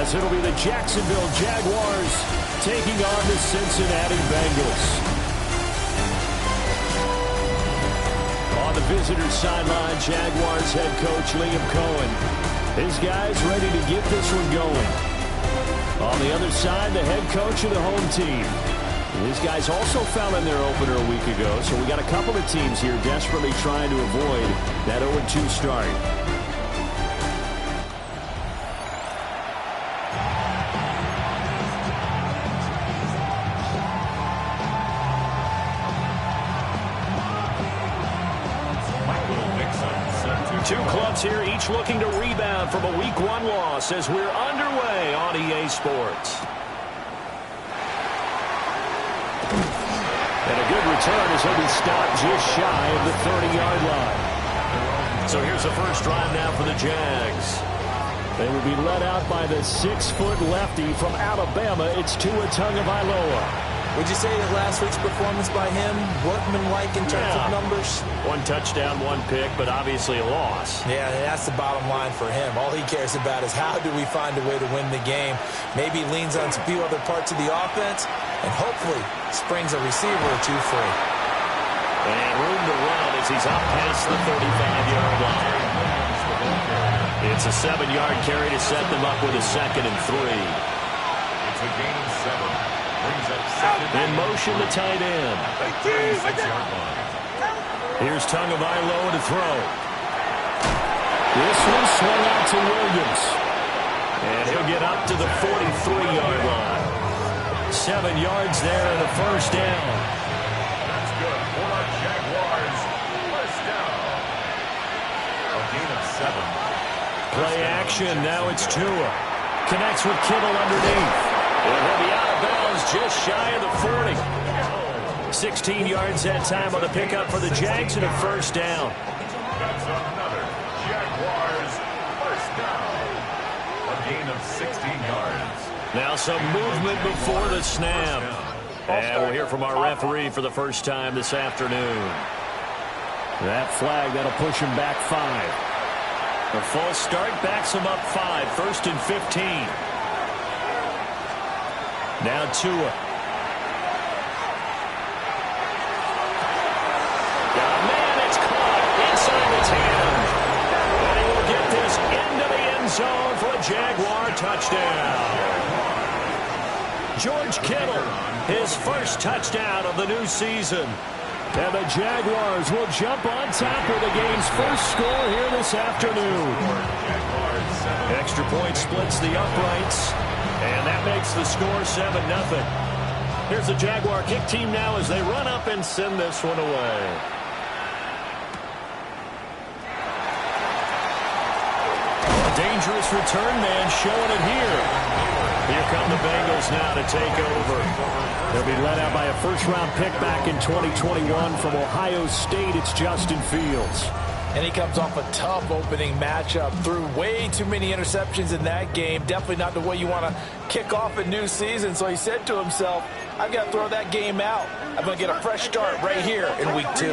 as it'll be the Jacksonville Jaguars taking on the Cincinnati Bengals. On the visitor's sideline, Jaguars head coach Liam Cohen. His guys ready to get this one going. On the other side, the head coach of the home team. His guys also found in their opener a week ago, so we got a couple of teams here desperately trying to avoid that 0-2 start. Two clubs here, each looking to rebound from a Week 1 loss as we're underway on EA Sports. And a good return as he'll be stopped just shy of the 30-yard line. So here's the first drive now for the Jags. They will be led out by the 6-foot lefty from Alabama. It's Tua Tagovailoa. Would you say that last week's performance by him, workmanlike in terms of numbers? 1 touchdown, 1 pick, but obviously a loss. Yeah, that's the bottom line for him. All he cares about is how do we find a way to win the game. Maybe leans on a few other parts of the offense, and hopefully springs a receiver or two free. And room to run as he's up past the 35-yard line. It's a 7-yard carry to set them up with a 2nd and 3. It's a gain of 7. Brings up 2nd. In motion, the tight end. 36-yard line. Here's Tagovailoa to throw. This one swung out to Williams. And he'll get up to the 43-yard line. 7 yards there and a first down. That's good for our Jaguars. First down. A gain of 7. Play action. Now it's Tua. Connects with Kittle underneath. And he'll be out of bounds just shy of the 40. 16 yards that time on the pickup for the Jags and a first down. That's another Jaguars first down. A gain of 16 yards. Now some movement before the snap. And we'll hear from our referee for the first time this afternoon. That flag, that'll push him back 5. The false start backs him up 5. 1st and 15. Now Tua. Man, it's caught inside the 10. And he will get this into the end zone for a Jaguar touchdown. George Kittle, his first touchdown of the new season. And the Jaguars will jump on top with the game's first score here this afternoon. Extra point splits the uprights. And that makes the score 7-0. Here's the Jaguar kick team now as they run up and send this one away. A dangerous return man showing it here. Here come the Bengals now to take over. They'll be led out by a first-round pick back in 2021 from Ohio State. It's Justin Fields. And he comes off a tough opening matchup. Threw way too many interceptions in that game. Definitely not the way you want to kick off a new season. So he said to himself, I've got to throw that game out. I'm going to get a fresh start right here in Week 2.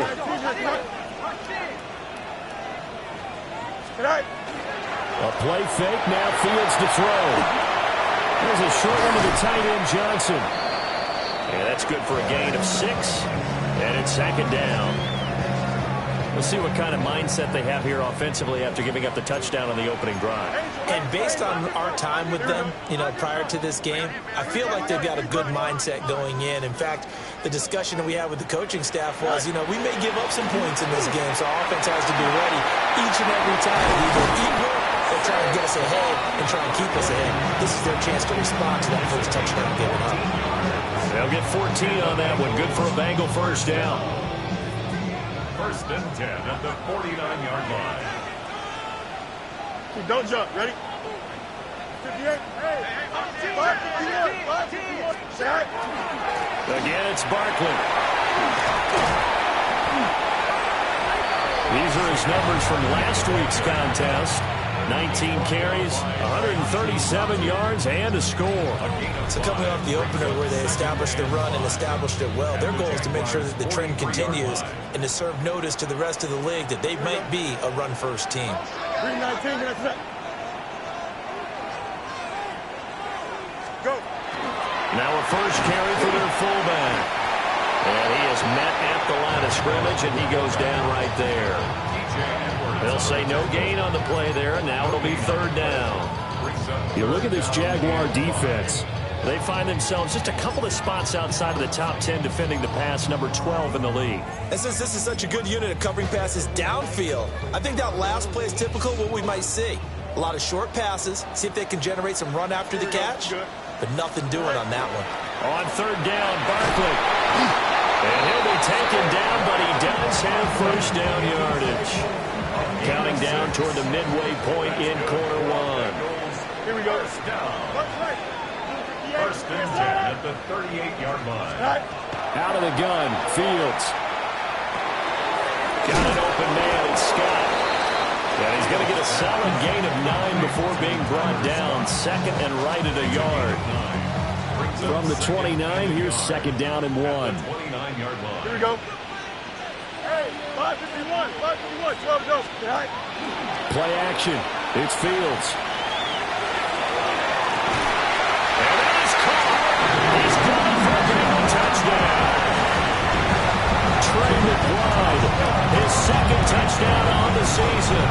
A play fake, now Fields to throw. There's a short one to the tight end, Johnson. And that's good for a gain of 6. And it's 2nd down. We'll see what kind of mindset they have here offensively after giving up the touchdown on the opening drive. And based on our time with them, prior to this game, I feel like they've got a good mindset going in. In fact, the discussion that we had with the coaching staff was, we may give up some points in this game, so our offense has to be ready each and every time. Either equal or try to get us ahead and try and keep us ahead. This is their chance to respond to that first touchdown given up. They'll get 14 on that one. Good for a Bengal first down. 1st and 10 at the 49-yard line. Don't jump. Ready? Again, it's Barkley. These are his numbers from last week's contest. 19 carries, 137 yards, and a score. So coming off the opener where they established the run and established it well, their goal is to make sure that the trend continues and to serve notice to the rest of the league that they might be a run-first team. 319, Now a first carry for their fullback. And he is met at the line of scrimmage, and he goes down right there. They'll say no gain on the play there, and now it'll be third down. You look at this Jaguar defense. They find themselves just a couple of spots outside of the top 10 defending the pass, number 12 in the league. And since this is such a good unit of covering passes downfield, I think that last play is typical of what we might see. A lot of short passes, see if they can generate some run after the catch, but nothing doing on that one. On third down, Barkley. And he'll be taken down, but he does have first down yardage. Counting down toward the midway point in quarter one. Here we go. First and 10 at the 38-yard line. Out of the gun, Fields. Got an open man, it's Scott. And he's going to get a solid gain of 9 before being brought down. Second and right at a yard. From the 29, here's second down and 1. 29-yard line. Here we go. Hey, 551, 551, 12 go. Play action. It's Fields. And that is caught. He's caught for a Bengal touchdown. Trey McBride, his second touchdown on the season.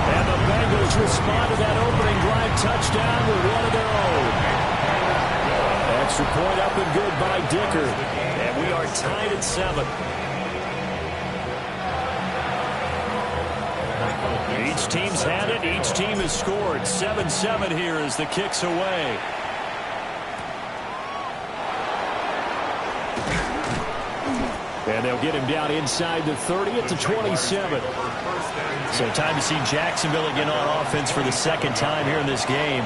And the Bengals respond to that opening drive touchdown with one of their own. Extra point up and good by Dicker. And we are tied at 7. Each team's had it. Each team has scored. 7-7 here as the kick's away. And they'll get him down inside the 30 at the 27. So time to see Jacksonville again on offense for the second time here in this game.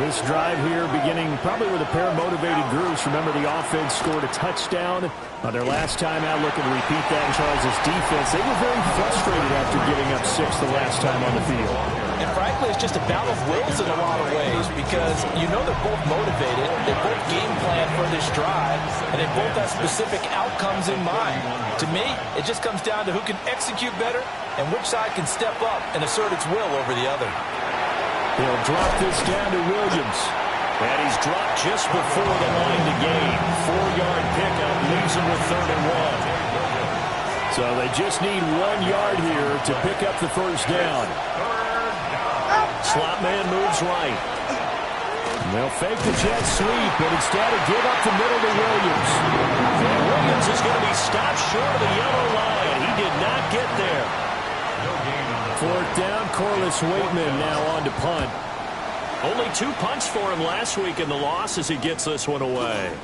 This drive here beginning probably with a pair of motivated groups. Remember, the offense scored a touchdown on their last time out. Looking to repeat that in Charles' defense. They were very frustrated after giving up 6 the last time on the field. And frankly, it's just a battle of wills in a lot of ways because you know they're both motivated, they both game plan for this drive, and they both have specific outcomes in mind. To me, it just comes down to who can execute better and which side can step up and assert its will over the other. He'll drop this down to Williams. And he's dropped just before the line to gain. 4-yard pickup leaves him with 3rd and 1. So they just need 1 yard here to pick up the first down. Slot man moves right. They'll fake the jet sweep, but instead of give up the middle to Williams. And Williams is going to be stopped short of the yellow line. He did not get there. 4th down, Corliss Waitman now on to punt. Only 2 punts for him last week in the loss as he gets this one away.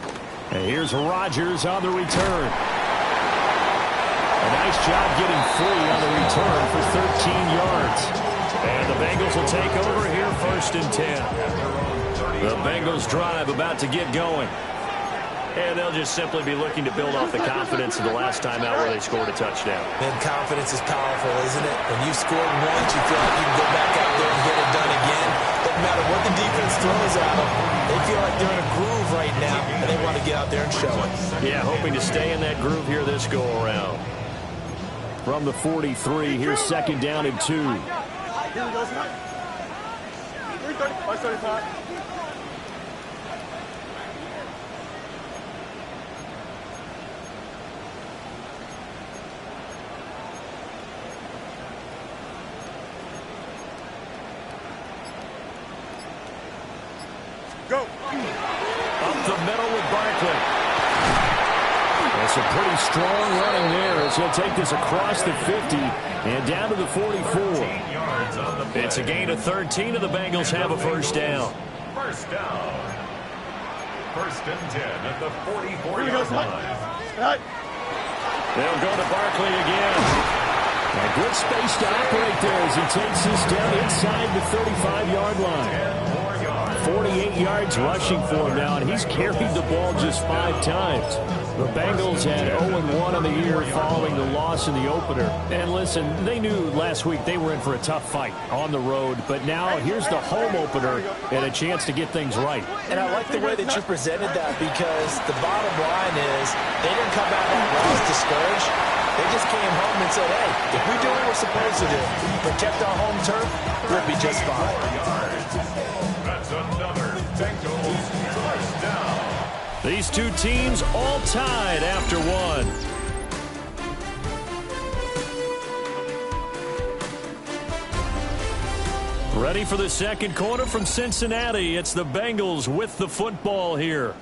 And here's Rodgers on the return. A nice job getting free on the return for 13 yards. And the Bengals will take over here 1st and 10. The Bengals drive about to get going. And they'll just simply be looking to build off the confidence of the last time out where they scored a touchdown. And confidence is powerful, isn't it? When you scored once, you feel like you can go back out there and get it done again. Doesn't matter what the defense throws at them. They feel like they're in a groove right now, and they want to get out there and show it. Yeah, hoping to stay in that groove here this go-around. From the 43, here's second down and 2. Here we go. 330, 575. Go. Up the middle with Barkley. That's a pretty strong running there as he'll take this across the 50 and down to the 44. It's a gain of 13, and the Bengals have a first down. First down. 1st and 10 at the 44-yard line. They'll go to Barkley again. A good space to operate there as he takes this down inside the 35-yard line. 48 yards rushing for him now, and he's carried the ball just 5 times. The Bengals had 0-1 on the year following the loss in the opener. And listen, they knew last week they were in for a tough fight on the road, but now here's the home opener and a chance to get things right. And I like the way that you presented that because the bottom line is they didn't come out of that loss discouraged. They just came home and said, hey, if we do what we're supposed to do, protect our home turf, we'll be just fine. That's another Bengals first down. these two teams all tied after one. Ready for the second quarter from Cincinnati. It's the Bengals with the football here,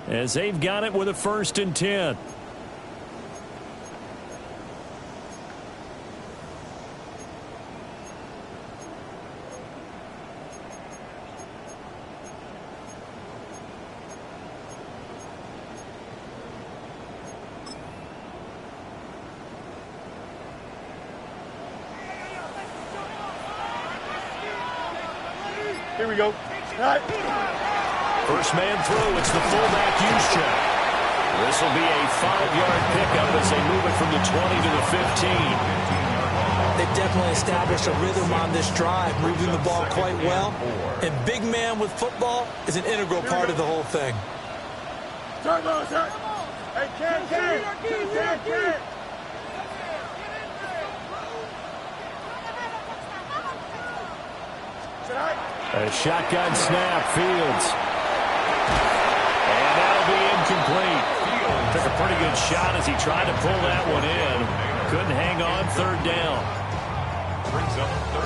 as they've got it with a 1st and 10. Here we go. Right. First man through. It's the fullback use check. This will be a 5-yard pickup as they move it from the 20 to the 15. They've definitely established a rhythm on this drive, moving the ball quite well. And big man with football is an integral part of the whole thing. Turn, turn. Hey, Ken. A shotgun snap, Fields. And that'll be incomplete. Took a pretty good shot as he tried to pull that one in. Couldn't hang on, 3rd down.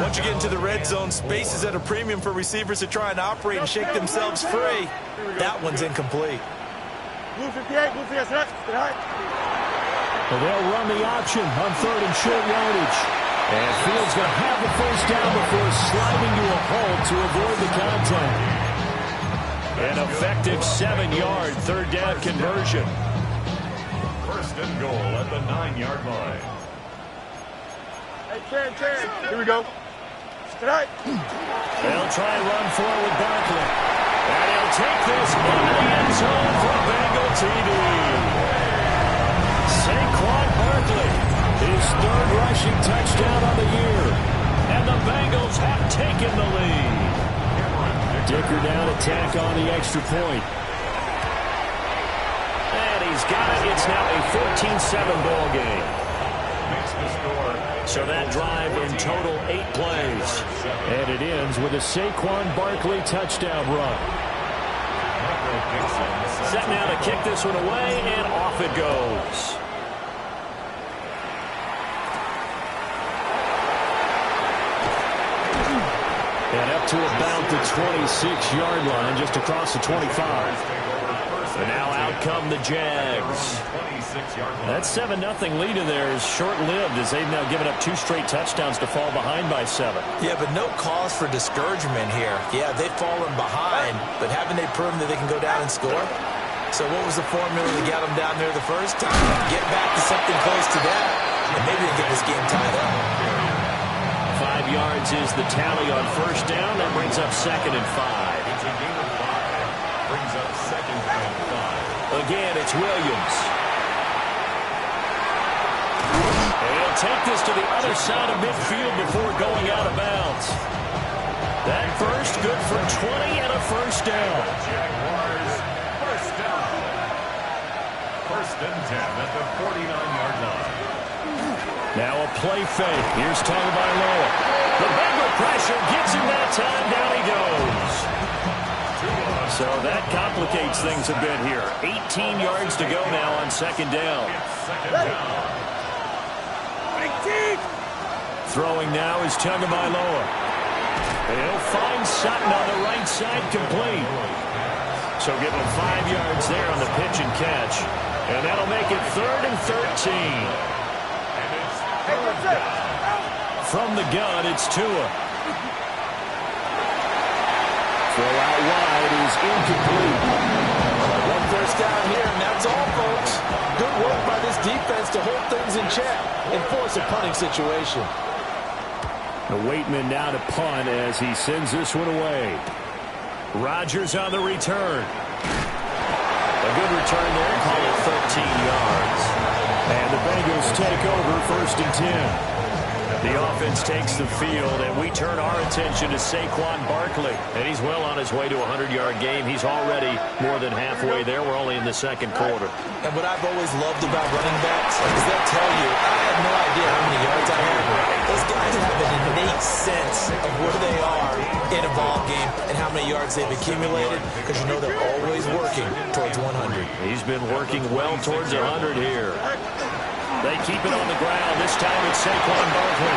Once you get into the red zone, space is at a premium for receivers to try and operate and shake themselves free. That one's incomplete. Blue 58, Blue 58, Well, they'll run the option on 3rd and short yardage. And Fields going to have the 1st down before sliding to a halt to avoid the contact. An effective 7-yard 3rd down conversion. 1st and goal at the 9-yard line. Hey, Ken. Here we go. Tonight. They'll try and run forward with Barkley. And he'll take this into the end zone for a Bengal TD. Saquon Barkley, his 3rd rushing touchdown on the year. And the Bengals have taken the lead. Dicker down attack on the extra point. And he's got it. It's now a 14-7 ball game. So that drive in total 8 plays. And it ends with a Saquon Barkley touchdown run. Set now to kick this one away, and off it goes. And up to about the 26-yard line, just across the 25. And now out come the Jags. That 7-0 lead in there is short-lived as they've now given up 2 straight touchdowns to fall behind by 7. Yeah, but no cause for discouragement here. Yeah, they've fallen behind, but haven't they proven that they can go down and score? So what was the formula that got them down there the first time? Get back to something close to that, and maybe they get this game tied up. 5 yards is the tally on 1st down. That brings up 2nd and 5. It's a game of 5. Brings up 2nd and 5. Again, it's Williams. And he'll take this to the other side of midfield before going out of bounds. That first good for 20 and a 1st down. Jaguars, 1st down. 1st and 10 at the 49-yard line. Now a play fake. Here's Tagovailoa. The Bengal pressure gets him that time. Down he goes. So that complicates things a bit here. 18 yards to go now on 2nd down. Throwing now is Tagovailoa. And he'll find Sutton on the right side, complete. So give him 5 yards there on the pitch and catch. And that'll make it 3rd and 13. From the gun, it's Tua. Throw out wide is incomplete. 1 first down here, and that's all, folks. Good work by this defense to hold things in check and force a punting situation. The Waitman now to punt as he sends this one away. Rodgers on the return. A good return there, call it 13 yards. And the Bengals take over 1st and 10. The offense takes the field, and we turn our attention to Saquon Barkley. And he's well on his way to a 100-yard game. He's already more than halfway there. We're only in the 2nd quarter. And what I've always loved about running backs is they'll tell you, I have no idea how many yards I have or Those guys have an innate sense of where they are in a ball game and how many yards they've accumulated, because you know they're always working towards 100. He's been working well towards 100 here. They keep it on the ground. This time it's Saquon Barkley.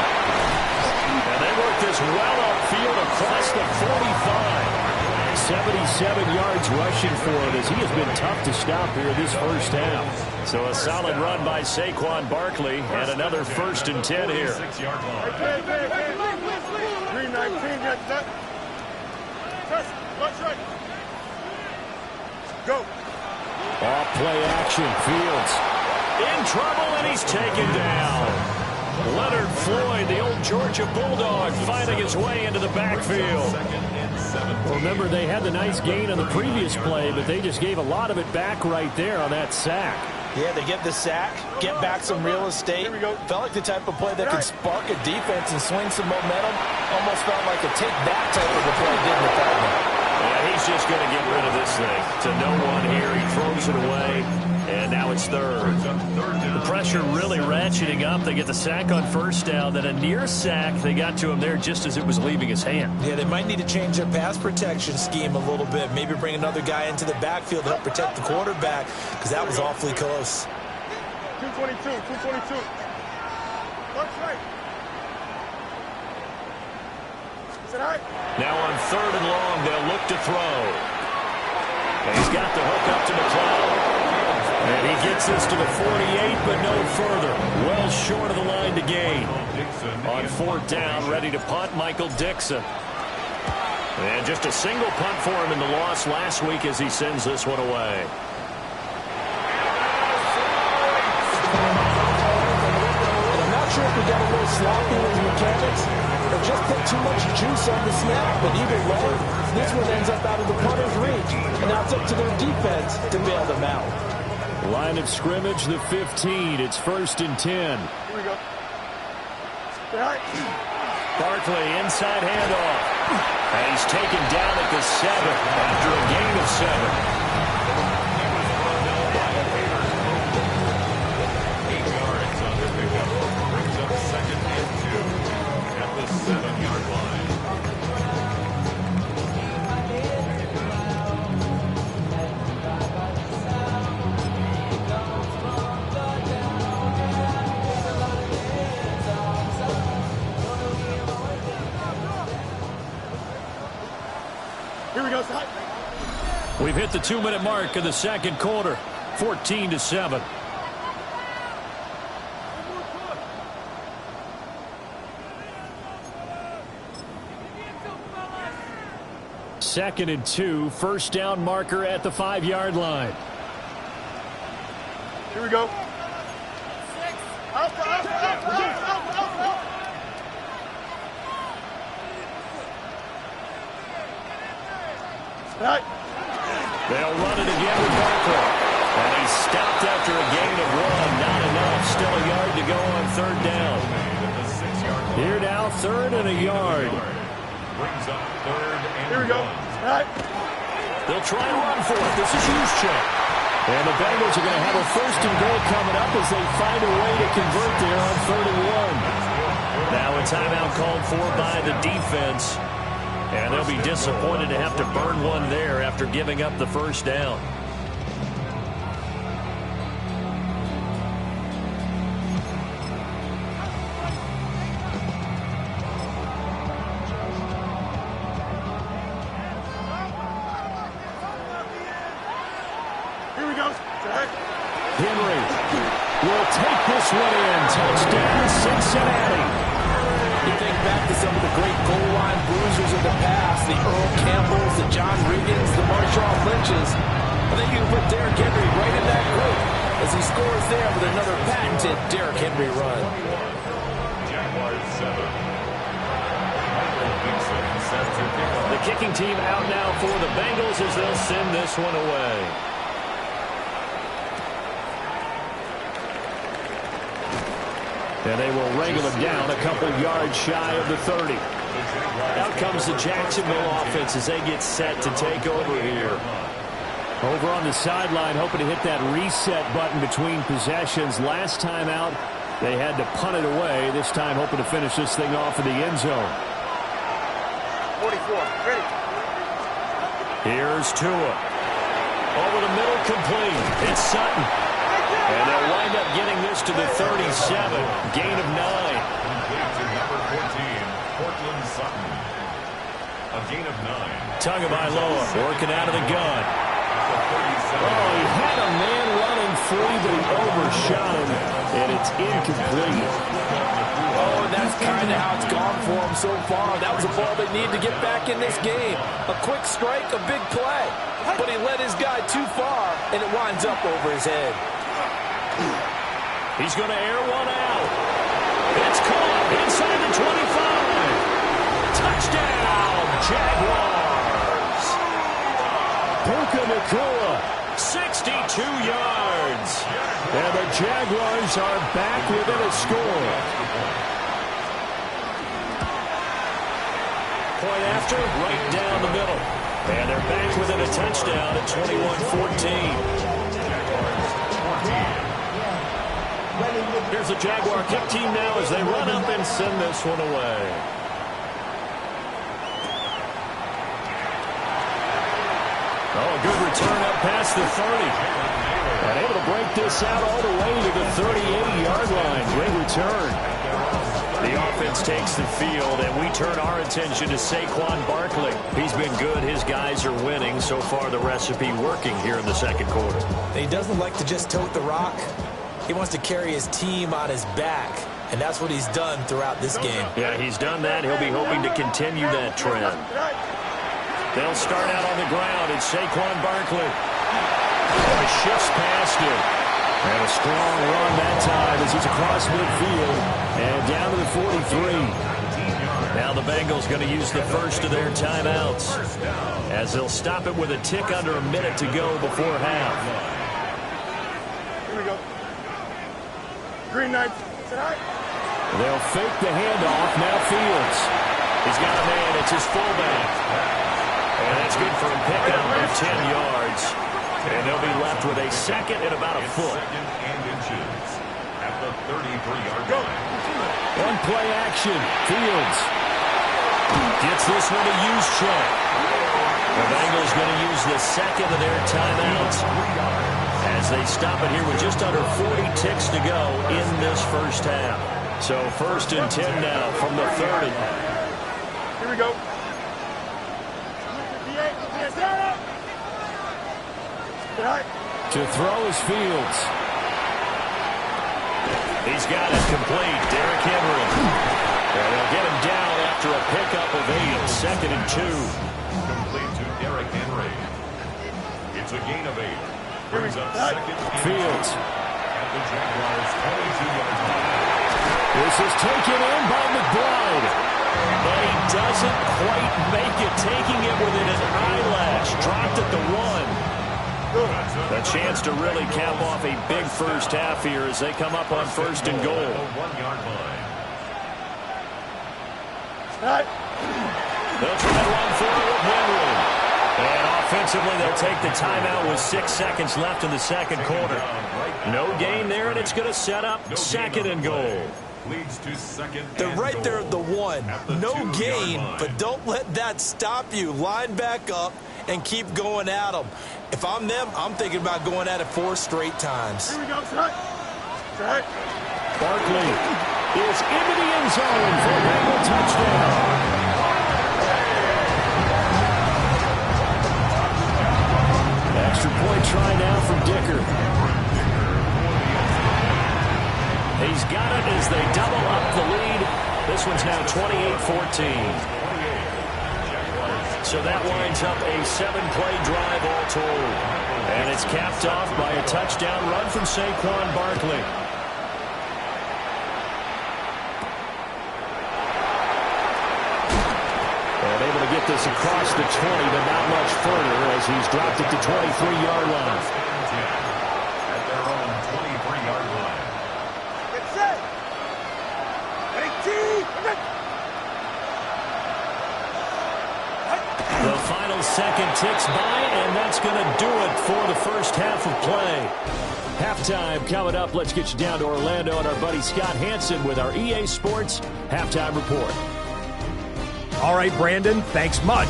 And they work this well upfield across the 45. 77 yards rushing for him, as he has been tough to stop here this first half. So a solid run by Saquon Barkley, and another 1st and 10 here. 319, get that. Let's right. Go. Off play action, Fields in trouble, and he's taken down. Leonard Floyd, the old Georgia Bulldog, finding his way into the backfield. Well, remember, they had the nice gain on the previous play, but they just gave a lot of it back right there on that sack. Yeah, they get the sack, get back some real estate. Here we go. Felt like the type of play that could spark a defense and swing some momentum. Almost felt like a take-back type of a play, didn't it, that one? Yeah, he's just going to get rid of this thing. To no one here, he throws it away, and now it's 3rd. The pressure really ratcheting up. They get the sack on 1st down, then a near sack. They got to him there just as it was leaving his hand. Yeah, they might need to change their pass protection scheme a little bit. Maybe bring another guy into the backfield to help protect the quarterback, because that was awfully close. 222. Let's right. Sit high. Now on 3rd and long, they'll look to throw. And he's got the hook up to McLeod. And he gets this to the 48, but no further. Well short of the line to gain. On 4th down, ready to punt, Michael Dixon. And just a single punt for him in the loss last week as he sends this one away. And I'm not sure if we got a little sloppy with the mechanics or just put too much juice on the snap, but either way, this one ends up out of the punter's reach. And now it's up to their defense to bail them out. Line of scrimmage, the 15. It's 1st and 10. Here we go. Sit high. Barkley, inside handoff. And he's taken down at the 7 after a gain of 7. 8 yards on the pickup. Brings up 2nd and 2 at the 7-yard line. Here we go. Sit high. We've hit the 2-minute mark of the 2nd quarter. 14-7. Second and 2. 1st down marker at the 5-yard line. Here we go. Out. Right. They'll run it again with Barkley. And he's stopped after a gain of 1. Not enough. Still a yard to go on 3rd down. Here now, 3rd and a yard. Brings up 3rd and Here we go. 1. Right. They'll try and run for it. This is Juszczyk. And the Bengals are going to have a 1st and goal coming up as they find a way to convert there on 3rd and 1. Now a timeout called for by the defense. And they'll be disappointed to have to burn one there after giving up the 1st down. Here we go. Henry will take this one in. Touchdown, Cincinnati. You think back to some of the great goal line bruisers of the past, the Earl Campbells, the John Riggins, the Marshawn Lynches. I think you can put Derrick Henry right in that group as he scores there with another patented Derrick Henry run. Jaguars 7. The kicking team out now for the Bengals as they'll send this one away. And they will wrangle him down a couple yards shy of the 30. Out comes the Jacksonville offense as they get set to take over here. Over on the sideline, hoping to hit that reset button between possessions. Last time out, They had to punt it away, this time hoping to finish this thing off in the end zone. 44, ready. Here's Tua. Over the middle, complete. It's Sutton. And they'll wind up getting this to the 37. Gain of 9. Complete to number 14, Cortland Sutton. A gain of 9. Tagovailoa working out of the gun. Oh, he had a man running free, but he overshot him, and it's incomplete. Oh, and that's kind of how it's gone for him so far. That was a ball they need to get back in this game. A quick strike, a big play. But he led his guy too far, and it winds up over his head. He's going to air one out. It's caught inside the 25. Touchdown, Jaguars. Puka Nacua, 62 yards. and the Jaguars are back within a score. Point after, right down the middle. And they're back within a touchdown at 21-14. Here's the Jaguar kick team now as they run up and send this one away. Oh, a good return up past the 30. And able to break this out all the way to the 38-yard line. Great return. The offense takes the field, and we turn our attention to Saquon Barkley. He's been good. His guys are winning. So far, the recipe working here in the second quarter. He doesn't like to just tote the rock. He wants to carry his team on his back, and that's what he's done throughout this game. Yeah, he's done that. He'll be hoping to continue that trend. They'll start out on the ground. It's Saquon Barkley. Oh, he shifts past him. And a strong run that time as he's across midfield and down to the 43. Now the Bengals going to use the first of their timeouts as they'll stop it with a tick under a minute to go before half. Here we go. Green knife. They'll fake the handoff. Now Fields. He's got a man. It's his fullback. And that's good for a pickup of 10 yards. And they'll be left with a second and about a foot. Second and inches at the 33-yard line. One play action. Fields Gets this one to use check. The Bengals going to use the second of their timeouts as they stop it here with just under 40 ticks to go in this first half. So first and 10 now from the 30. Here we go. to throw is Fields. He's got it complete. Derrick Henry. And they'll get him down after a pickup of 8. Second and 2. Complete to Derrick Henry. It's a gain of 8. Brings up second. Fields. At the Jaguars' 22-yard line. This is taken in by McBride. But he doesn't quite make it, taking it within an eyelash. Dropped at the 1. A chance to really cap off a big first half here as they come up on first and goal. 1-yard line. They'll try to run forward with Henry. And offensively, they'll take the timeout with 6 seconds left in the second quarter. No gain there, and it's going to set up second and goal. Leads to second. They're right there at the 1. No gain, but don't let that stop you. Line back up and keep going at them. If I'm them, I'm thinking about going at it 4 straight times. Here we go, set. Set. Barkley is into the end zone for a Bengal touchdown. Extra point try now from Dicker. He's got it as they double up the lead. This one's now 28-14. So that winds up a 7-play drive all told. And it's capped off by a touchdown run from Saquon Barkley. And able to get this across the 20, but not much further as he's dropped it to 23-yard line. At their own 23-yard line. Get set. 18. The The final second ticks by, and that's going to do it for the first half of play. Halftime coming up. Let's get you down to Orlando and our buddy Scott Hansen with our EA Sports Halftime Report. All right, Brandon, thanks much.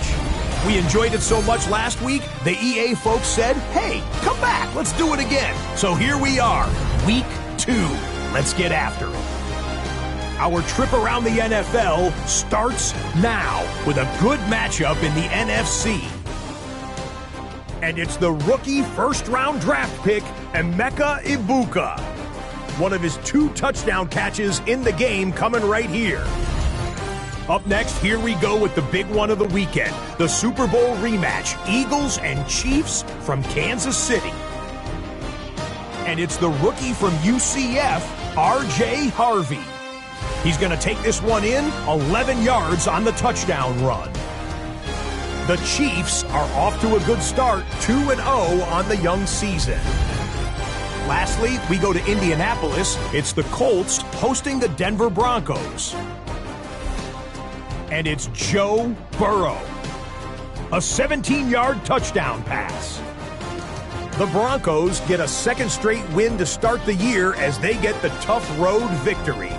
We enjoyed it so much last week, the EA folks said, hey, come back, let's do it again. So here we are, week 2. Let's get after it. Our trip around the NFL starts now with a good matchup in the NFC. And it's the rookie first-round draft pick, Emeka Egbuka. One of his 2 touchdown catches in the game coming right here. Up next, here we go with the big one of the weekend, the Super Bowl rematch, Eagles and Chiefs from Kansas City. And it's the rookie from UCF, R.J. Harvey. He's going to take this one in, 11 yards on the touchdown run. The Chiefs are off to a good start, 2-0 on the young season. Lastly, we go to Indianapolis. It's the Colts hosting the Denver Broncos. And it's Joe Burrow. A 17-yard touchdown pass. The Broncos get a second straight win to start the year as they get the tough road victory.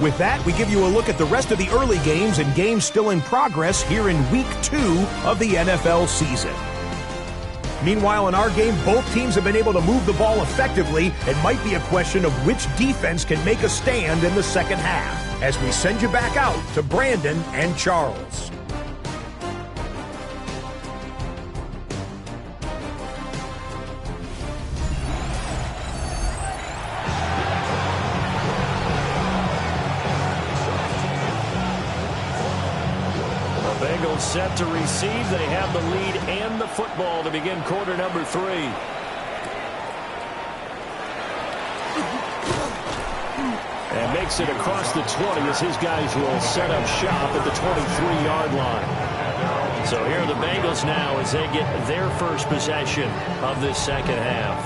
With that, we give you a look at the rest of the early games and games still in progress here in Week 2 of the NFL season. Meanwhile, in our game, both teams have been able to move the ball effectively. It might be a question of which defense can make a stand in the second half, as we send you back out to Brandon and Charles. Set to receive. They have the lead and the football to begin quarter number 3. And makes it across the 20 as his guys will set up shop at the 23-yard line. So here are the Bengals now as they get their first possession of this second half.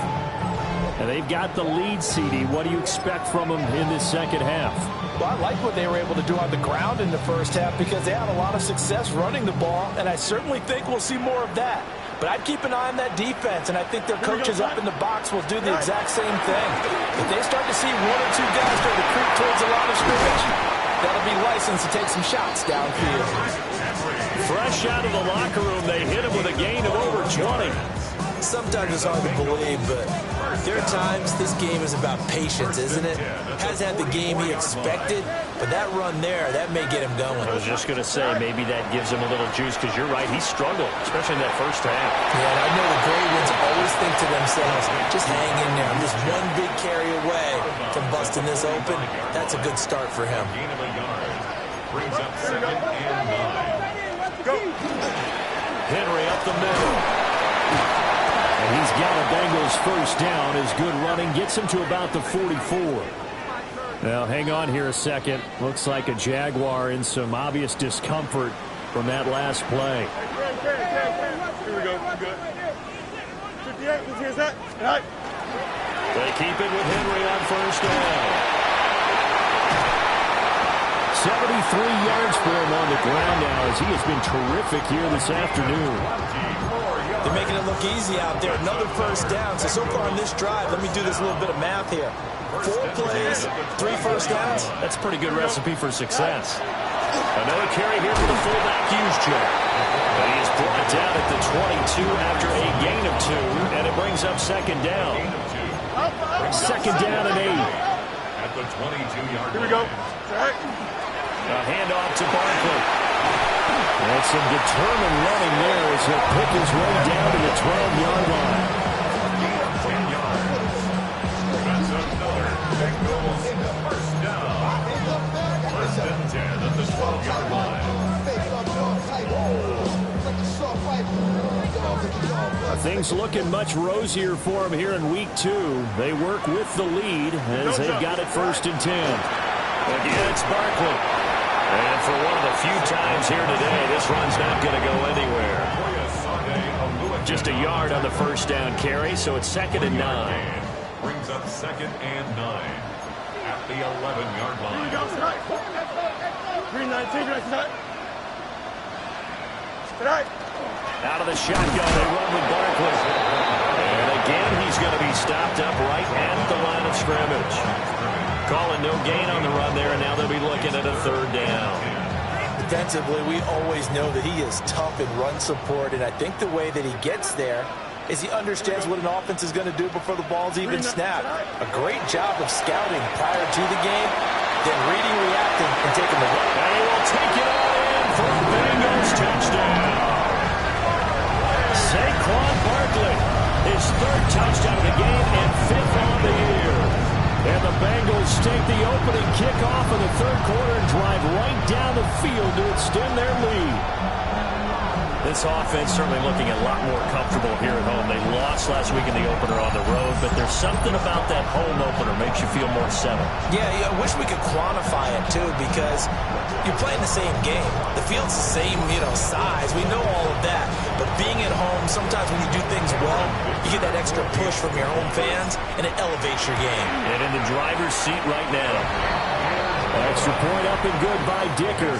And they've got the lead, CD. What do you expect from them in this second half? Well, I like what they were able to do on the ground in the first half because they had a lot of success running the ball, and I certainly think we'll see more of that. But I'd keep an eye on that defense, and I think their coaches up in the box will do the exact same thing. If they start to see 1 or 2 guys start to creep towards the line of scrimmage, that'll be licensed to take some shots downfield. Fresh out of the locker room, they hit him with a gain of over 20. Sometimes it's hard to believe, but there are times this game is about patience, isn't it? Hasn't had the game he expected, but that run there, that may get him going. I was just going to say, maybe that gives him a little juice, because you're right, he struggled, especially in that first half. Yeah, and I know the great ones always think to themselves, just hang in there. I'm just one big carry away from busting this open. That's a good start for him. Gain of a yard. Brings up 2nd and 9. Go. Henry up the middle. And he's got a Bengals first down. His good running gets him to about the 44. Now, hang on here a second. Looks like a Jaguar in some obvious discomfort from that last play. Here we go. Good. 58. Here's that. All right. They keep it with Henry on first down. 73 yards for him on the ground now as he has been terrific here this afternoon. They're making it look easy out there. Another first down. So far on this drive, let me do this little bit of math here. 4 plays, 3 first downs. That's a pretty good recipe for success. Another carry here for the fullback, Juszczyk. And he is brought down at the 22 after a gain of 2, and it brings up second down. Second down and 8. At the 22-yard line. Here we go. All right. A handoff to Barkley. And some determined running there as he'll pick his way down to the 12-yard line. Gain of 10 yards. That's another Bengals first down. First and 10 at the 12-yard line. Things looking much rosier for him here in week 2. They work with the lead as they've got it first and 10. Again, it's Barkley. And for one of the few times here today, this run's not going to go anywhere. Just a yard on the first down carry, so it's 2nd and 9. Brings up 2nd and 9 at the 11-yard line. Green 19, tonight. Tonight. Out of the shotgun, they run with Barkley. And again, he's going to be stopped up right at the line of scrimmage. Calling no gain on the run there, and now they'll be looking at a third down. Defensively, we always know that he is tough in run support, and I think the way that he gets there is he understands what an offense is going to do before the ball's even snapped. A great job of scouting prior to the game, then reading, reacting, and taking the run. And he will take it all in for a Bengals touchdown. Saquon Barkley, his third touchdown of the game and fifth on the year. And the Bengals take the opening kickoff in the third quarter and drive right down the field to extend their lead. This offense certainly looking a lot more comfortable here at home. They lost last week in the opener on the road, but there's something about that home opener makes you feel more settled. Yeah, I wish we could quantify it, too, because you're playing the same game. The field's the same, size. We know all of that. But being at home, sometimes when you do things well, you get that extra push from your home fans, and it elevates your game. And in the driver's seat right now. Extra point up and good by Dicker.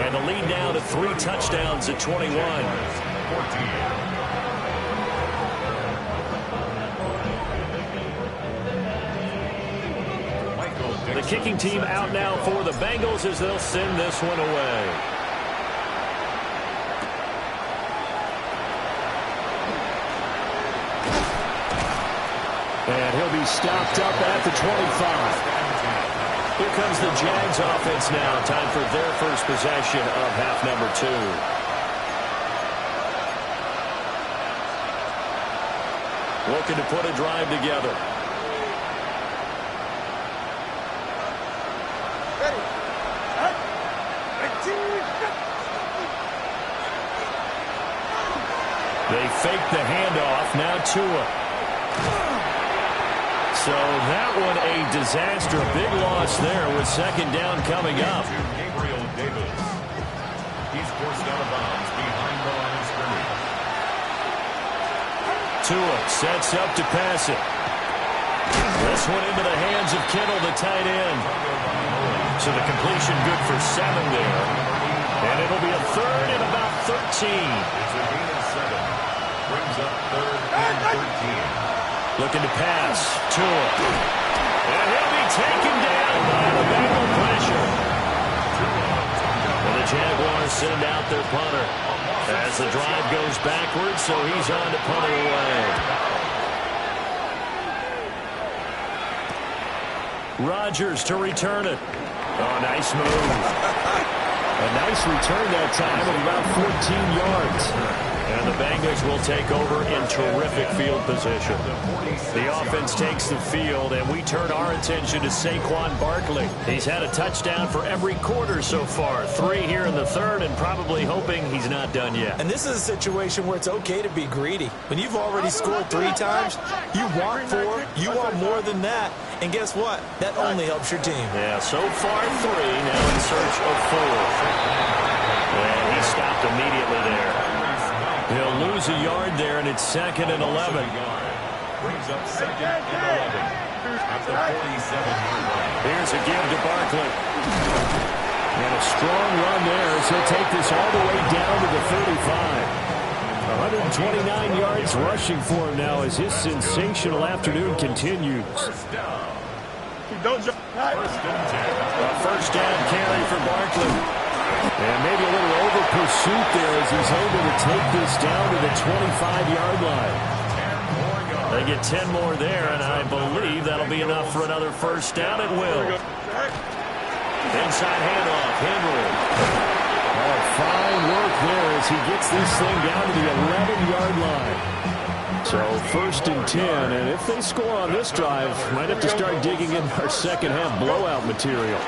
And the lead now to 3 touchdowns at 21. The kicking team out now for the Bengals as they'll send this one away. And he'll be stopped up at the 25. Here comes the Jags offense now. Time for their first possession of half number 2. Looking to put a drive together. Ready. They fake the handoff. Now Tua. So that one a disaster. Big loss there with second down coming up. Gabriel Davis. He's forced out of bounds behind the line of scrimmage. Tua sets up to pass it. This one into the hands of Kittle, the tight end. So the completion good for 7 there. And it'll be a third and about 13. It's a gain of 7. Brings up third and 13. Looking to pass. Tua. And he'll be taken down by the Bengal pressure. And the Jaguars send out their punter as the drive goes backwards, so he's on to punt it away. Rodgers to return it. Oh, nice move. A nice return that time of about 14 yards. And the Bengals will take over in terrific field position. The offense takes the field, and we turn our attention to Saquon Barkley. He's had a touchdown for every quarter so far. 3 here in the third, and probably hoping he's not done yet. And this is a situation where it's okay to be greedy. When you've already scored 3 times, you want 4, you want more than that. And guess what? That only helps your team. Yeah, so far 3, now in search of 4. And he stopped immediately there. He'll lose a yard there, and it's 2nd and 11. Brings up 2nd and 11 at the 47-yard line. Here's a give to Barkley. And a strong run there as he'll take this all the way down to the 35. 129 yards rushing for him now as his sensational afternoon continues. First down. Don't jump. A first down carry for Barkley. And maybe a little over pursuit there as he's able to take this down to the 25-yard line. They get 10 more there, and I believe that'll be enough for another first down. It will. Inside handoff, Henry. Oh, fine work there as he gets this thing down to the 11-yard line. So 1st and 10, and if they score on this drive, might have to start digging in our second-half blowout material.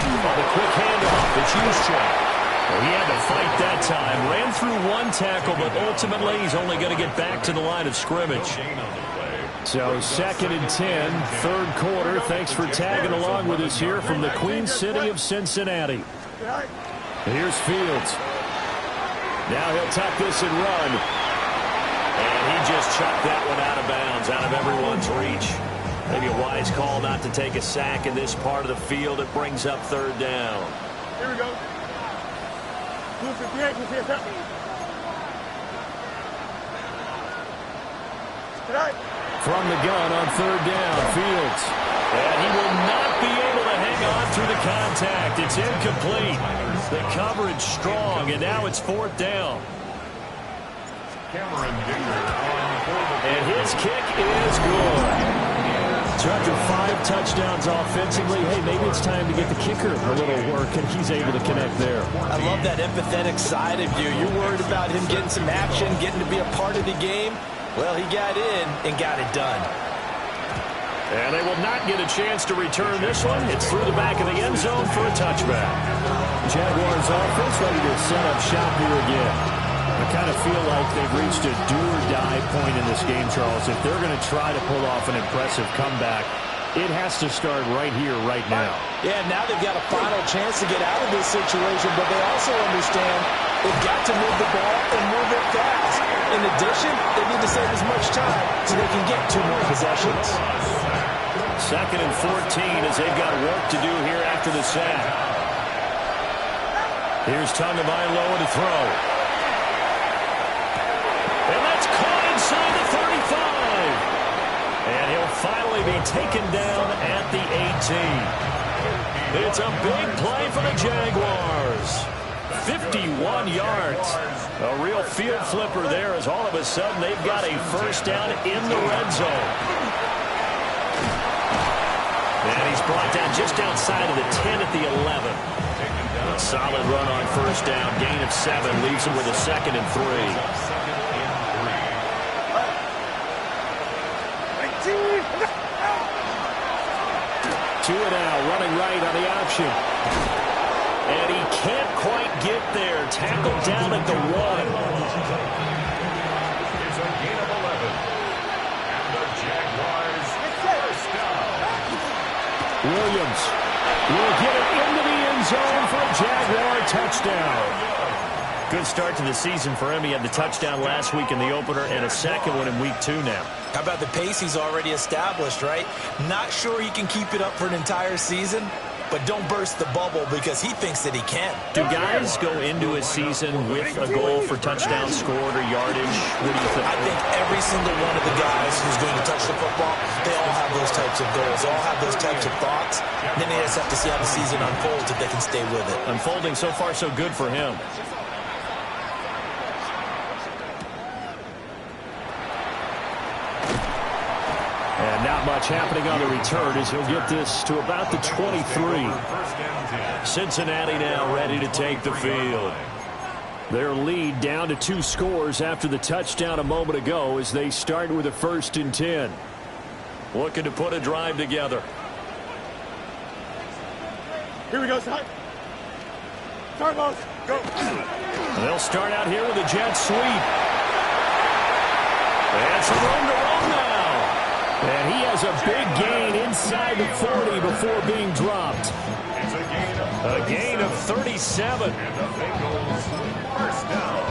Oh, the quick handoff, the Juszczyk. Well, he had to fight that time. Ran through 1 tackle, but ultimately he's only going to get back to the line of scrimmage. So 2nd and 10, third quarter. Thanks for tagging along with us here from the Queen City of Cincinnati. Here's Fields. Now he'll tuck this and run. And he just chucked that one out of bounds, out of everyone's reach. Maybe a wise call not to take a sack in this part of the field. It brings up 3rd down. Here we go. Blue 58, blue 58. Tonight. From the gun on third down, Fields. And he will not be able to hang on through the contact. It's incomplete. The coverage strong, and now it's fourth down. And his kick is good. So after 5 touchdowns offensively, hey, maybe it's time to get the kicker a little work, and he's able to connect there. I love that empathetic side of you. You're worried about him getting some action, getting to be a part of the game. Well, he got in and got it done. And they will not get a chance to return this one. It's through the back of the end zone for a touchback. Jaguars offense ready to set up shop here again. I kind of feel like they've reached a do-or-die point in this game, Charles. If they're going to try to pull off an impressive comeback, it has to start right here, right now. Yeah, now they've got a final chance to get out of this situation, but they also understand they've got to move the ball and move it fast. In addition, they need to save as much time so they can get 2 more possessions. 2nd and 14 as they've got work to do here after the sack. Here's Tagovailoa to throw. And that's caught inside the 35. And he'll finally be taken down at the 18. It's a big play for the Jaguars. 51 yards. A real field flipper there as all of a sudden they've got a first down in the red zone. And he's brought down just outside of the 10 at the 11. A solid run on first down. Gain of 7 leaves him with a 2nd and 3. 2 and out, running right on the option. And he can't quite get there. Tackled down at the 1. It's a gain of 11. And the Jaguars first down. Williams will get it into the end zone for a Jaguar touchdown. Good start to the season for him. He had the touchdown last week in the opener and a second one in week 2 now. How about the pace he's already established, right? Not sure he can keep it up for an entire season, but don't burst the bubble because he thinks that he can. Do guys go into a season with a goal for touchdown scored or yardage? What do you think? I think every single one of the guys who's going to touch the football, they all have those types of goals. They all have those types of thoughts. And then they just have to see how the season unfolds if they can stay with it. Unfolding so far so good for him. And not much happening on the return as he'll get this to about the 23. Cincinnati now ready to take the field. Their lead down to 2 scores after the touchdown a moment ago as they start with a 1st and 10. Looking to put a drive together. Here we go, son. Start, boss. Go. And they'll start out here with a jet sweep. And some room to run now. And he has a big gain inside the 40 before being dropped. It's A gain of 37. And the Bengals first down.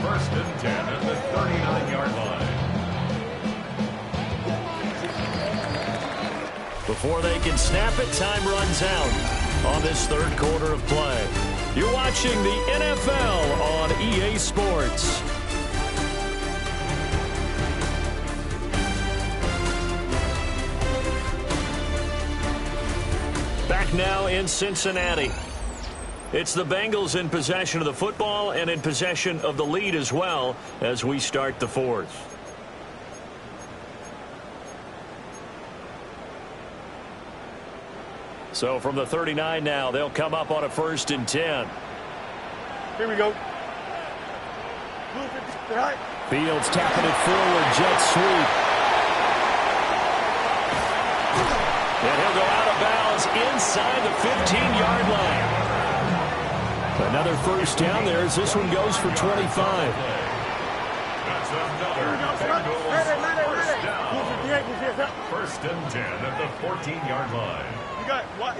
1st and 10 at the 39-yard line. Before they can snap it, time runs out on this 3rd quarter of play. You're watching the NFL on EA Sports. Back now in Cincinnati. It's the Bengals in possession of the football and in possession of the lead as well as we start the 4th. So from the 39 now, they'll come up on a 1st and 10. Here we go. Right. Fields tapping it forward, jet sweep. And he'll go out of bounds inside the 15-yard line. Another 1st down there as this one goes for 25. That's another Bengals first down. 1st and 10 at the 14-yard line. You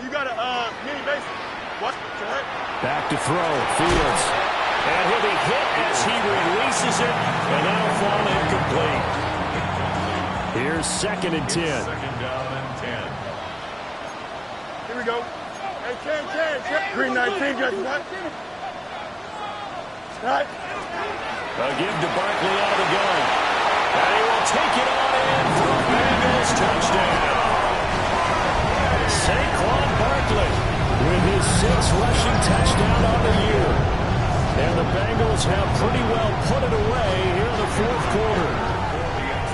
got a mini base. What? Back to throw, Fields. And he'll be hit as he releases it, and that'll fall incomplete. Here's 2nd and 10. 2nd down and 10. Here we go. Hey, Green 19, guys. Right. A give to Barkley out of the gun. And he will take it on in for a Bengals touchdown. Saquon Barkley with his 6th rushing touchdown on the year. And the Bengals have pretty well put it away here in the 4th quarter.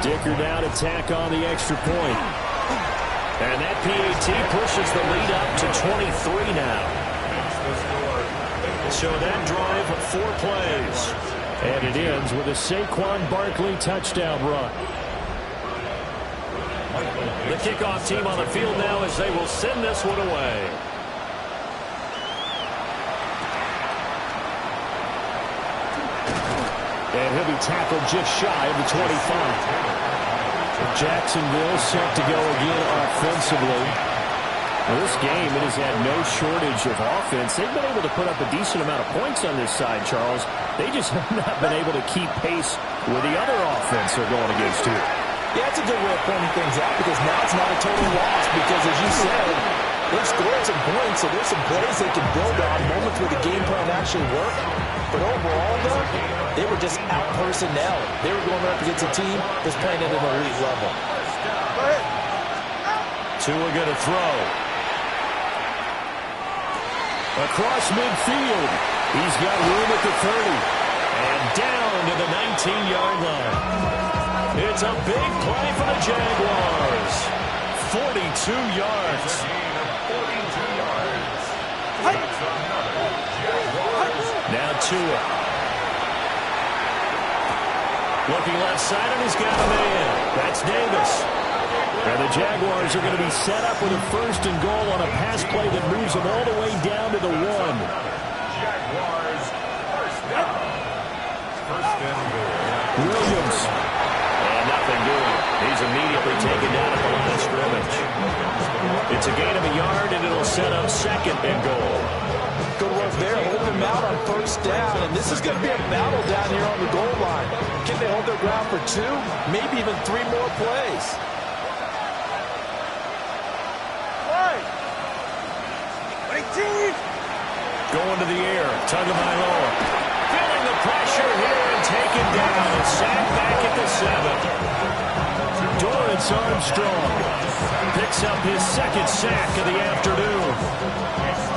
Dicker now to tack on the extra point. And that PAT pushes the lead up to 23 now. So that drive, 4 plays. And it ends with a Saquon Barkley touchdown run. The kickoff team on the field now as they will send this one away. And he'll be tackled just shy of the 25. Jacksonville set to go again offensively. Well, this game, it has had no shortage of offense. They've been able to put up a decent amount of points on this side, Charles. They just have not been able to keep pace with the other offense they're going against here. Yeah, that's a good way of pointing things out because now it's not a total loss because, as you said, they've scored some points, so there's some plays they can build on, moments where the game plan actually worked. But overall, though, they were just out-personnel. They were going up against a team that's playing at an elite level. Tua going to throw. Across midfield. He's got room at the 30. And down to the 19-yard line. It's a big play for the Jaguars. 42 yards. Now Tua. Looking left side, and he's got a man. That's Davis. And the Jaguars are going to be set up with a 1st and goal on a pass play that moves them all the way down to the 1. Jaguars, 1st down. 1st and goal. Williams. And nothing doing. He's immediately taken down at the line of scrimmage. It's a gain of a yard, and it'll set up 2nd and goal. Good work there. Hold them out on 1st down, and this is going to be a battle down here on the goal line. Can they hold their ground for 2, maybe even 3 more plays? Going to the air. Tagovailoa. Feeling the pressure here and taken down. Sacked back at the 7. Dorrance Armstrong picks up his 2nd sack of the afternoon.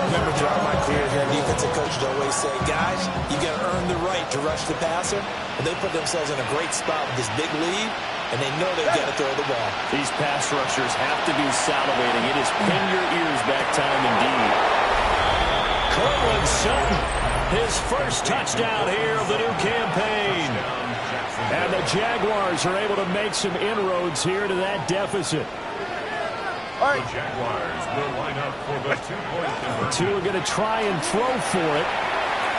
Remember throughout my career here, defensive coaches always say, guys, you got to earn the right to rush the passer. And they put themselves in a great spot with this big lead, and they know they've got to throw the ball. These pass rushers have to be salivating. It is pin your ears back time indeed. Cortland Sutton, his 1st touchdown here of the new campaign. And the Jaguars are able to make some inroads here to that deficit. The Jaguars will line up for the 2-point conversion. 2 are going to try and throw for it.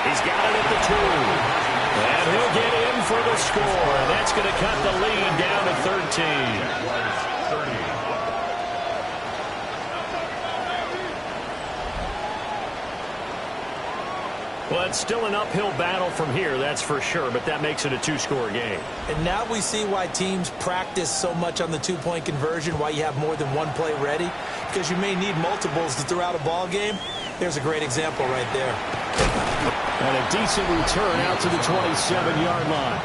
He's got it at the 2. And he'll get in for the score. And that's going to cut the lead down to 13. 30. Well, it's still an uphill battle from here, that's for sure, but that makes it a 2-score game. And now we see why teams practice so much on the 2-point conversion, why you have more than one play ready, because you may need multiples to throw out a ball game. There's a great example right there. And a decent return out to the 27-yard line.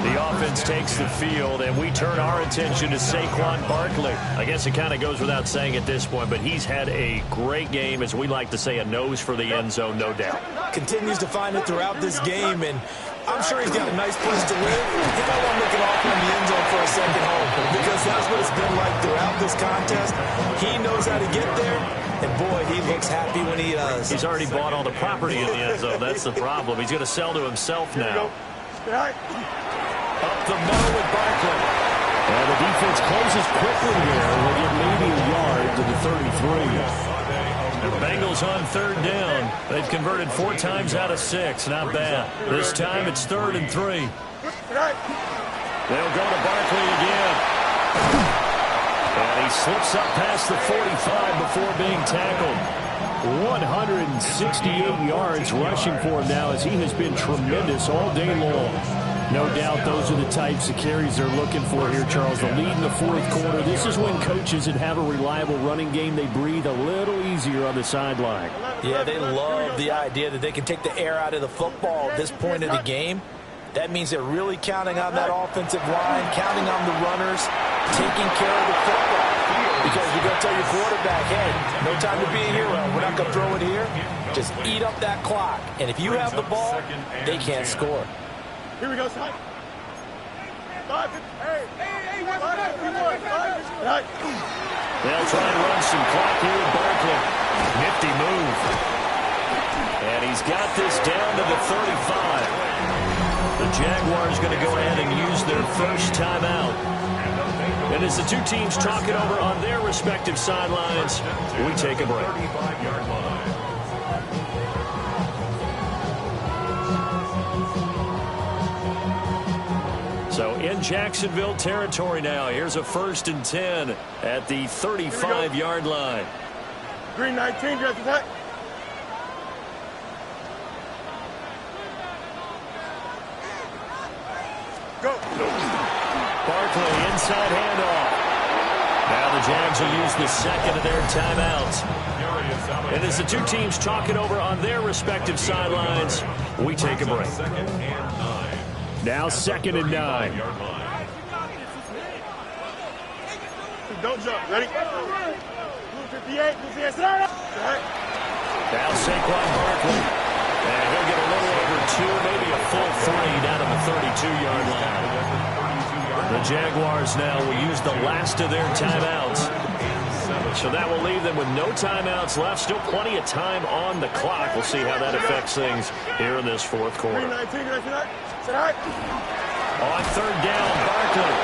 The offense takes the field, and we turn our attention to Saquon Barkley. I guess it kind of goes without saying at this point, but he's had a great game, as we like to say, a nose for the end zone, no doubt. Continues to find it throughout this game, and I'm sure he's got a nice place to live. He might want to make an offer in the end zone for a second home, because that's what it's been like throughout this contest. He knows how to get there, and boy, he looks happy when he does. He's already bought all the property in the end zone. That's the problem. He's going to sell to himself now. Up the middle with Barkley. And the defense closes quickly here. We'll get maybe a yard to the 33. The Bengals on 3rd down. They've converted 4 times out of 6. Not bad. This time it's 3rd and 3. They'll go to Barkley again. And he slips up past the 45 before being tackled. 168 yards rushing for him now, as he has been tremendous all day long. No doubt those are the types of carries they're looking for here, Charles. The lead in the fourth quarter. This is when coaches that have a reliable running game, they breathe a little easier on the sideline. Yeah, they love the idea that they can take the air out of the football at this point of the game. That means they're really counting on that offensive line, counting on the runners, taking care of the football. Because you're going to tell your quarterback, hey, no time to be a hero. We're not going to throw it here. Just eat up that clock. And if you have the ball, they can't score. Here we go, son. 5, hey, They'll try and run some clock here at Barkley. Nifty move. And he's got this down to the 35. The Jaguars going to go ahead and use their first timeout. And as the two teams talk it over on their respective sidelines, we take a break. So in Jacksonville territory now. Here's a 1st and 10 at the 35-yard line. Green 19, dress attack. Go. Barkley, inside handoff. Now the Jags will use the second of their timeouts. And as the two teams talk it over on their respective sidelines, we take a break. Now 2nd and 9. Don't jump. Ready? 58. Now Saquon Barkley. And he'll get a little over 2, maybe a full 3 down at the 32-yard line. The Jaguars now will use the last of their timeouts. So that will leave them with no timeouts left. Still plenty of time on the clock. We'll see how that affects things here in this fourth quarter. On 3rd down, Barkley.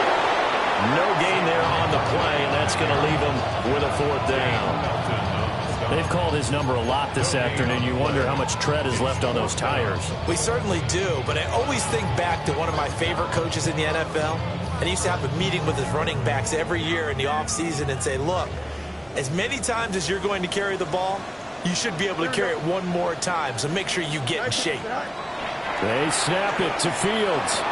No gain there on the play, and that's going to leave them with a 4th down. They've called his number a lot this afternoon. You wonder how much tread is left on those tires. We certainly do, but I always think back to one of my favorite coaches in the NFL. And he used to have a meeting with his running backs every year in the offseason and say, look, as many times as you're going to carry the ball, you should be able to carry it one more time, so make sure you get in shape. They snap it to Fields.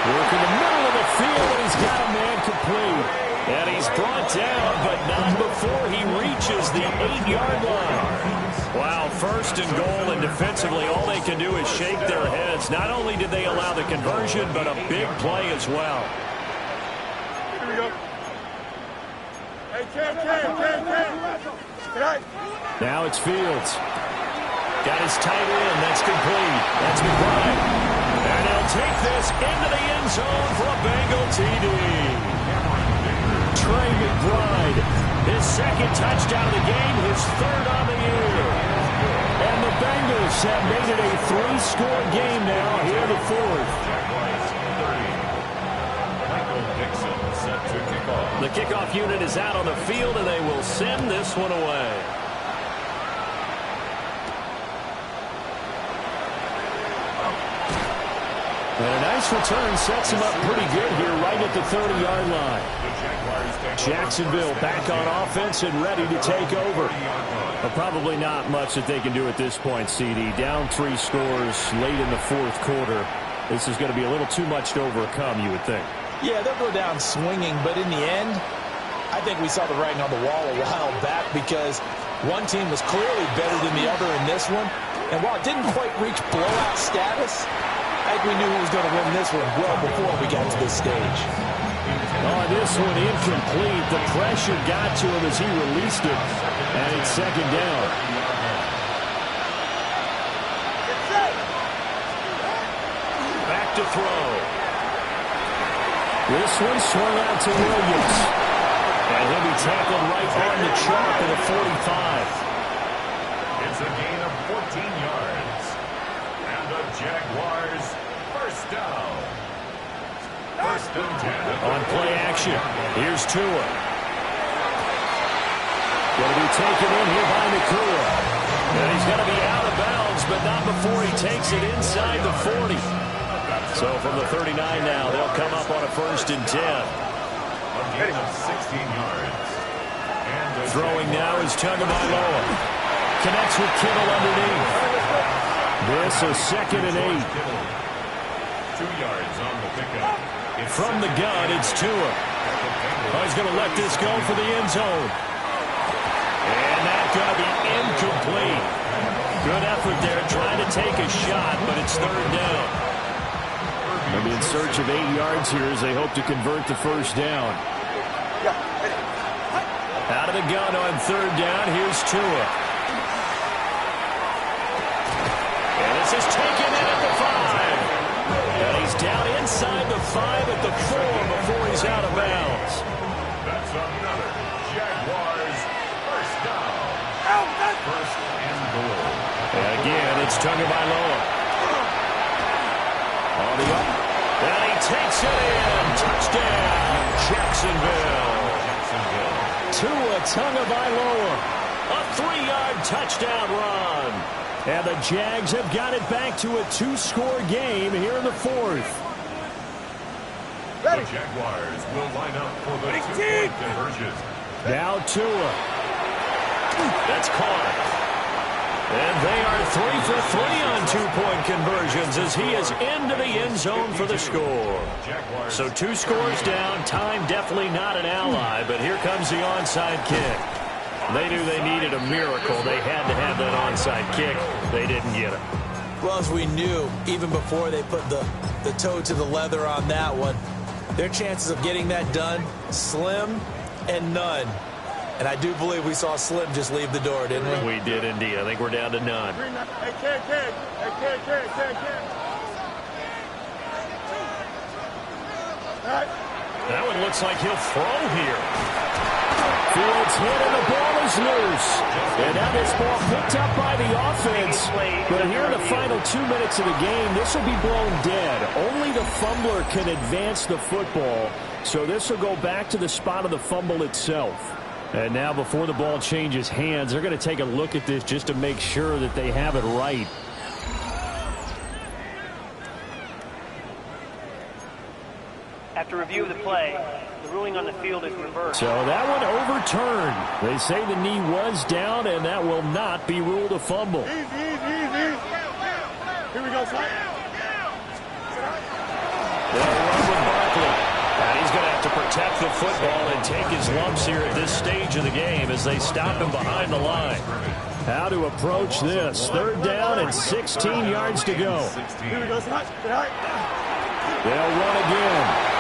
Work in the middle of the field, and he's got a man complete. And he's brought down, but not before he reaches the 8-yard line. Wow, 1st and goal, and defensively all they can do is shake their heads. Not only did they allow the conversion, but a big play as well. Here we go. Hey, Ken. Now it's Fields. Got his tight end. That's complete. That's McBride. And he'll take this into the end zone for a Bengal TD. Trey McBride, his 2nd touchdown of the game, his 3rd on the year. And the Bengals have made it a 3-score game now here in the 4th. The kickoff unit is out on the field, and they will send this one away. And a nice return sets him up pretty good here right at the 30-yard line. Jacksonville back on offense and ready to take over. But probably not much that they can do at this point, CD. Down 3 scores late in the fourth quarter. This is going to be a little too much to overcome, you would think. Yeah, they'll go down swinging, but in the end, I think we saw the writing on the wall a while back because one team was clearly better than the other in this one. And while it didn't quite reach blowout status, I think we knew who was going to win this one well before we got to this stage. Oh, this one incomplete. The pressure got to him as he released it. And it's 2nd down. Back to throw. This one swung out to Williams. And he'll be tackled right on the chalk at the 45. It's a gain of 14 yards. And the Jaguars first down. 1st and 10. On play action, here's Tua. Going to be taken in here by Nakua. And he's going to be out of bounds, but not before he takes it inside the 40. So from the 39 now, they'll come up on a 1st and 10. A gain of 16 yards. And Throwing now is Tagovailoa. Connects with Kittle underneath. This is 2nd and 8. 2 yards on the pickup. From the gun, it's Tua. Oh, he's going to let this go for the end zone. And that's going to be incomplete. Good effort there trying to take a shot, but it's third down. They'll be in search of 8 yards here as they hope to convert the first down. Out of the gun on third down, here's Tua. And this is taken in at the 5. And he's down inside the 5 at the 4 before he's out of bounds. That's another Jaguars first down. First and goal. And again, it's Tagovailoa. On the up. And he takes it in. Touchdown, Jacksonville. Tua Tagovailoa. A 3-yard touchdown run. And the Jags have got it back to a 2-score game here in the 4th. The Jaguars will line up for the 2-point conversion. Now Tua. That's caught. And they are 3 for 3 on 2-point conversions as he is into the end zone for the score. So 2 scores down. Time definitely not an ally, but here comes the onside kick. They knew they needed a miracle. They had to have that onside kick. They didn't get it. Well, as we knew, even before they put the toe to the leather on that one, their chances of getting that done, slim and none. And I do believe we saw Slim just leave the door, didn't we? We did indeed. I think we're down to none. That one looks like he'll throw here. Fields hit and the ball is loose. And now this ball picked up by the offense. But here in the final 2 minutes of the game, this will be blown dead. Only the fumbler can advance the football. So this will go back to the spot of the fumble itself. And now before the ball changes hands, they're going to take a look at this just to make sure that they have it right. After review of the play, the ruling on the field is reversed. So that one overturned. They say the knee was down, and that will not be ruled a fumble. Easy. Here we go, son. They'll run with Barkley. And he's going to have to protect the football and take his lumps here at this stage of the game as they stop him behind the line. How to approach this. Third down and 16 yards to go. Here we go, son. They'll run again.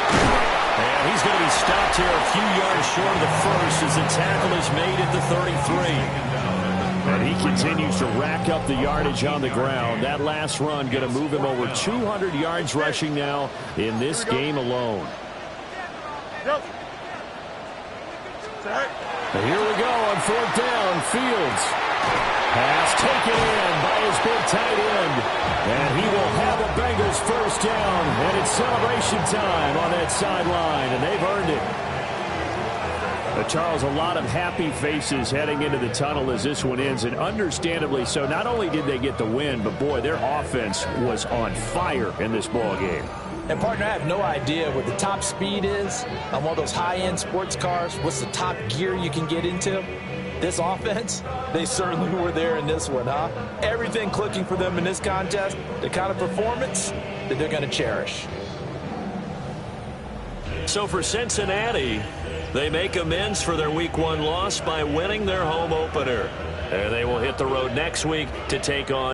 And he's going to be stopped here a few yards short of the first as the tackle is made at the 33. And he continues to rack up the yardage on the ground. That last run going to move him over 200 yards rushing now in this game alone. And here we go on fourth down. Fields. Pass taken in by his big tight end. And he will have a Bengals first down. And it's celebration time on that sideline. And they've earned it. But Charles, a lot of happy faces heading into the tunnel as this one ends. And understandably so. Not only did they get the win, but boy, their offense was on fire in this ball game. And, partner, I have no idea what the top speed is on one of those high-end sports cars. What's the top gear you can get into? This offense, they certainly were there in this one, huh? Everything clicking for them in this contest, the kind of performance that they're going to cherish. So for Cincinnati, they make amends for their Week 1 loss by winning their home opener. And they will hit the road next week to take on